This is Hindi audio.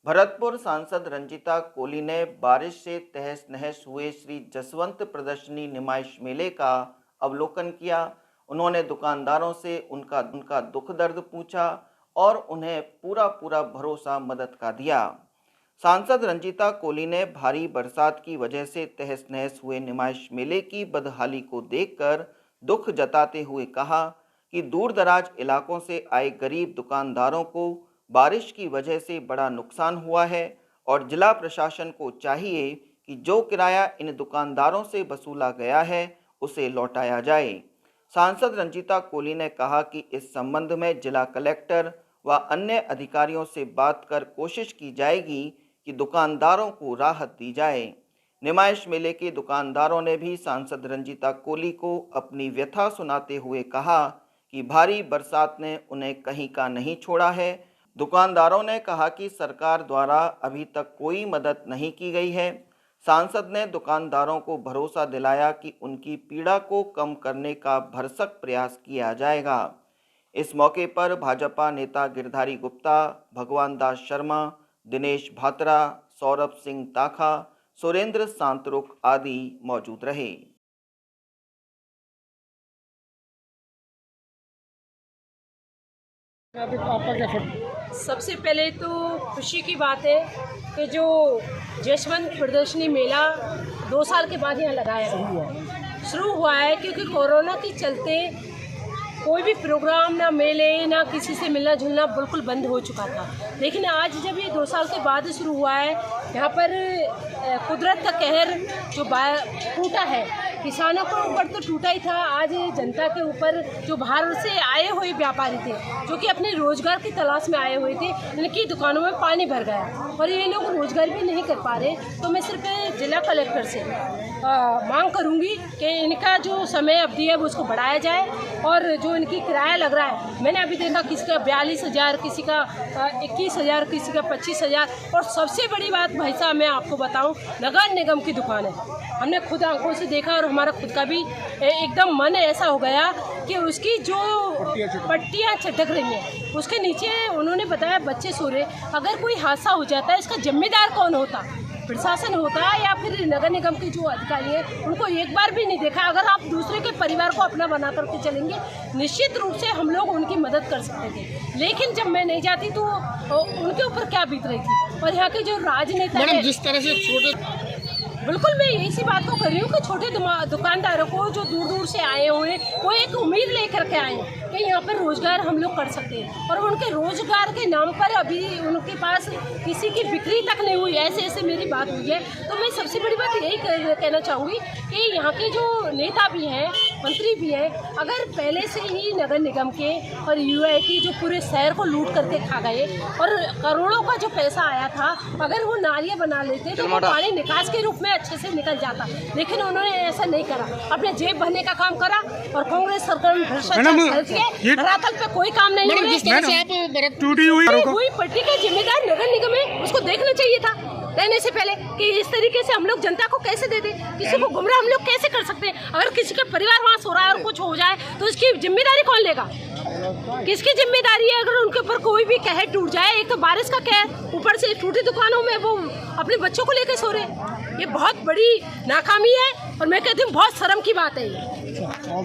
भरतपुर सांसद रंजीता कोली ने बारिश से तहस नहस हुए श्री जसवंत प्रदर्शनी नुमाइश मेले का अवलोकन किया। उन्होंने दुकानदारों से उनका दुख दर्द पूछा और उन्हें पूरा भरोसा मदद का दिया। सांसद रंजीता कोली ने भारी बरसात की वजह से तहस नहस हुए नुमाइश मेले की बदहाली को देखकर दुख जताते हुए कहा कि दूर दराज इलाकों से आए गरीब दुकानदारों को बारिश की वजह से बड़ा नुकसान हुआ है और जिला प्रशासन को चाहिए कि जो किराया इन दुकानदारों से वसूला गया है उसे लौटाया जाए। सांसद रंजीता कोली ने कहा कि इस संबंध में जिला कलेक्टर व अन्य अधिकारियों से बात कर कोशिश की जाएगी कि दुकानदारों को राहत दी जाए। नुमाइश मेले के दुकानदारों ने भी सांसद रंजीता कोली को अपनी व्यथा सुनाते हुए कहा कि भारी बरसात ने उन्हें कहीं का नहीं छोड़ा है। दुकानदारों ने कहा कि सरकार द्वारा अभी तक कोई मदद नहीं की गई है। सांसद ने दुकानदारों को भरोसा दिलाया कि उनकी पीड़ा को कम करने का भरसक प्रयास किया जाएगा। इस मौके पर भाजपा नेता गिरधारी गुप्ता, भगवान दास शर्मा, दिनेश भात्रा, सौरभ सिंह ताखा, सुरेंद्र सांतरुक आदि मौजूद रहे। सबसे पहले तो खुशी की बात है कि जो जसवंत प्रदर्शनी मेला 2 साल के बाद यहाँ लगाया शुरू हुआ है, क्योंकि कोरोना के चलते कोई भी प्रोग्राम ना मेले ना किसी से मिलना जुलना बिल्कुल बंद हो चुका था। लेकिन आज जब ये 2 साल के बाद शुरू हुआ है, यहाँ पर कुदरत का कहर जो टूटा है, किसानों के ऊपर तो टूटा ही था, आज जनता के ऊपर जो बाहर से आए हुए व्यापारी थे जो कि अपने रोजगार की तलाश में आए हुए थे, इनकी दुकानों में पानी भर गया और ये लोग रोजगार भी नहीं कर पा रहे। तो मैं सिर्फ जिला कलेक्टर से मांग करूंगी कि इनका जो समय अवधि है वो उसको बढ़ाया जाए और जो इनकी किराया लग रहा है, मैंने अभी देखा किसी का 42,000, किसी का 21,000, किसी का 25,000। और सबसे बड़ी बात भाई साहब मैं आपको बताऊं, नगर निगम की दुकान है, हमने खुद आंखों से देखा और हमारा खुद का भी एकदम मन ऐसा हो गया कि उसकी जो पट्टियाँ चटक रही हैं, उसके नीचे उन्होंने बताया बच्चे सो रहे। अगर कोई हादसा हो जाता है इसका जिम्मेदार कौन होता? प्रशासन होता है या फिर नगर निगम के जो अधिकारी हैं, उनको एक बार भी नहीं देखा। अगर आप दूसरे के परिवार को अपना बना करके चलेंगे, निश्चित रूप से हम लोग उनकी मदद कर सकते थे, लेकिन जब मैं नहीं जाती तो उनके ऊपर क्या बीत रही थी। और यहाँ के जो राजनेता हैं, जिस तरह से छोटे, बिल्कुल मैं इसी बात को कर रही हूँ कि छोटे दुकानदारों को जो दूर दूर से आए हुए, वो एक उम्मीद लेकर के आए कि यहाँ पर रोजगार हम लोग कर सकते हैं, और उनके रोजगार के नाम पर अभी उनके पास किसी की बिक्री तक नहीं हुई। ऐसे मेरी बात हुई है। तो मैं सबसे बड़ी बात यही कहना चाहूँगी कि यहाँ के जो नेता भी हैं, मंत्री भी हैं, अगर पहले से ही नगर निगम के और यूआईटी जो पूरे शहर को लूट करके खा गए और करोड़ों का जो पैसा आया था, अगर वो नालियाँ बना लेते तो वो पानी निकास के रूप में अच्छे से निकल जाता, लेकिन उन्होंने ऐसा नहीं करा। अपने जेब भरने का काम करा और कांग्रेस सरकार में भ्रष्टाचार धरातल पे कोई काम नहीं हुई। पट्टी का जिम्मेदार नगर निगम है, उसको देखना चाहिए था रहने से पहले कि इस तरीके से हम लोग जनता को कैसे दे दे, किसी को गुमराह हम लोग कैसे कर सकते हैं। अगर किसी का परिवार वहाँ सो रहा है और कुछ हो जाए तो इसकी जिम्मेदारी कौन लेगा? किसकी जिम्मेदारी है? अगर उनके ऊपर कोई भी कहर टूट जाए, एक तो बारिश का कहर, ऊपर से टूटी दुकानों में वो अपने बच्चों को लेकर सो रहे, ये बहुत बड़ी नाकामी है और मैं कहती हूँ बहुत शर्म की बात है ये।